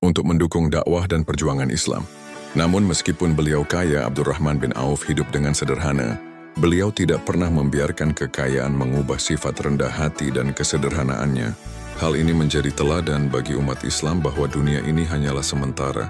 untuk mendukung dakwah dan perjuangan Islam. Namun meskipun beliau kaya, Abdurrahman bin Auf hidup dengan sederhana. Beliau tidak pernah membiarkan kekayaan mengubah sifat rendah hati dan kesederhanaannya. Hal ini menjadi teladan bagi umat Islam bahwa dunia ini hanyalah sementara,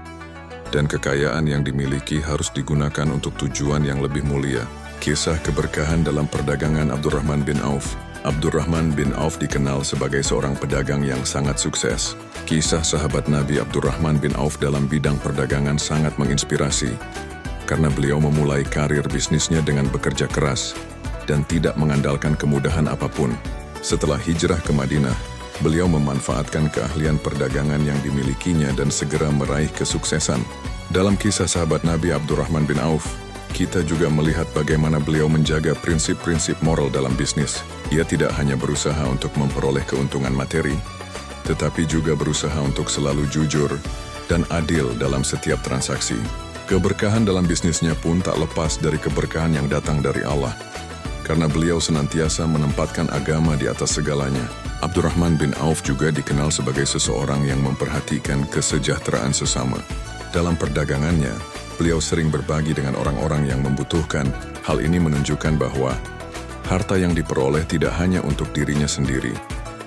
dan kekayaan yang dimiliki harus digunakan untuk tujuan yang lebih mulia. Kisah keberkahan dalam perdagangan Abdurrahman bin Auf. Abdurrahman bin Auf dikenal sebagai seorang pedagang yang sangat sukses. Kisah sahabat Nabi Abdurrahman bin Auf dalam bidang perdagangan sangat menginspirasi, karena beliau memulai karir bisnisnya dengan bekerja keras dan tidak mengandalkan kemudahan apapun. Setelah hijrah ke Madinah, beliau memanfaatkan keahlian perdagangan yang dimilikinya dan segera meraih kesuksesan. Dalam kisah sahabat Nabi Abdurrahman bin Auf, kita juga melihat bagaimana beliau menjaga prinsip-prinsip moral dalam bisnis. Ia tidak hanya berusaha untuk memperoleh keuntungan materi, tetapi juga berusaha untuk selalu jujur dan adil dalam setiap transaksi. Keberkahan dalam bisnisnya pun tak lepas dari keberkahan yang datang dari Allah, karena beliau senantiasa menempatkan agama di atas segalanya. Abdurrahman bin Auf juga dikenal sebagai seseorang yang memperhatikan kesejahteraan sesama. Dalam perdagangannya, beliau sering berbagi dengan orang-orang yang membutuhkan. Hal ini menunjukkan bahwa harta yang diperoleh tidak hanya untuk dirinya sendiri,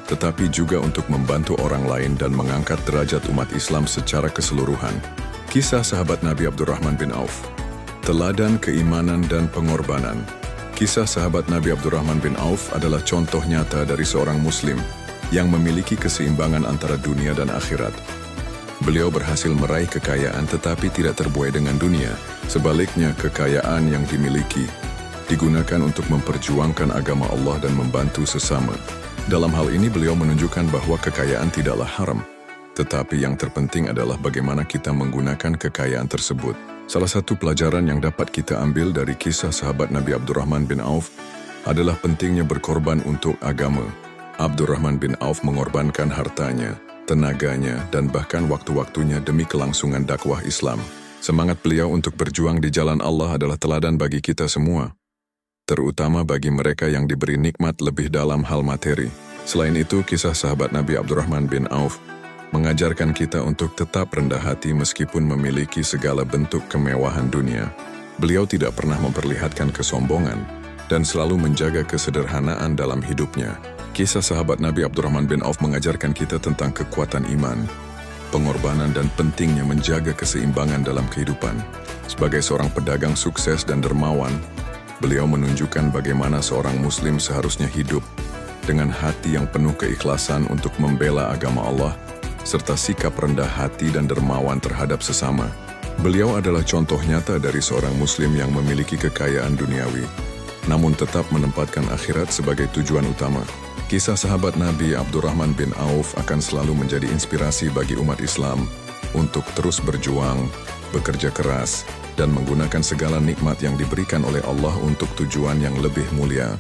tetapi juga untuk membantu orang lain dan mengangkat derajat umat Islam secara keseluruhan. Kisah sahabat Nabi Abdurrahman bin Auf, teladan keimanan dan pengorbanan. Kisah sahabat Nabi Abdurrahman bin Auf adalah contoh nyata dari seorang muslim yang memiliki keseimbangan antara dunia dan akhirat. Beliau berhasil meraih kekayaan tetapi tidak terbuai dengan dunia. Sebaliknya, kekayaan yang dimiliki digunakan untuk memperjuangkan agama Allah dan membantu sesama. Dalam hal ini beliau menunjukkan bahwa kekayaan tidaklah haram, tetapi yang terpenting adalah bagaimana kita menggunakan kekayaan tersebut. Salah satu pelajaran yang dapat kita ambil dari kisah sahabat Nabi Abdurrahman bin Auf adalah pentingnya berkorban untuk agama. Abdurrahman bin Auf mengorbankan hartanya, tenaganya, dan bahkan waktu-waktunya demi kelangsungan dakwah Islam. Semangat beliau untuk berjuang di jalan Allah adalah teladan bagi kita semua, terutama bagi mereka yang diberi nikmat lebih dalam hal materi. Selain itu, kisah sahabat Nabi Abdurrahman bin Auf mengajarkan kita untuk tetap rendah hati meskipun memiliki segala bentuk kemewahan dunia. Beliau tidak pernah memperlihatkan kesombongan dan selalu menjaga kesederhanaan dalam hidupnya. Kisah sahabat Nabi Abdurrahman bin Auf mengajarkan kita tentang kekuatan iman, pengorbanan, dan pentingnya menjaga keseimbangan dalam kehidupan. Sebagai seorang pedagang sukses dan dermawan, beliau menunjukkan bagaimana seorang muslim seharusnya hidup dengan hati yang penuh keikhlasan untuk membela agama Allah, serta sikap rendah hati dan dermawan terhadap sesama. Beliau adalah contoh nyata dari seorang muslim yang memiliki kekayaan duniawi, namun tetap menempatkan akhirat sebagai tujuan utama. Kisah sahabat Nabi Abdurrahman bin Auf akan selalu menjadi inspirasi bagi umat Islam untuk terus berjuang, bekerja keras, dan menggunakan segala nikmat yang diberikan oleh Allah untuk tujuan yang lebih mulia.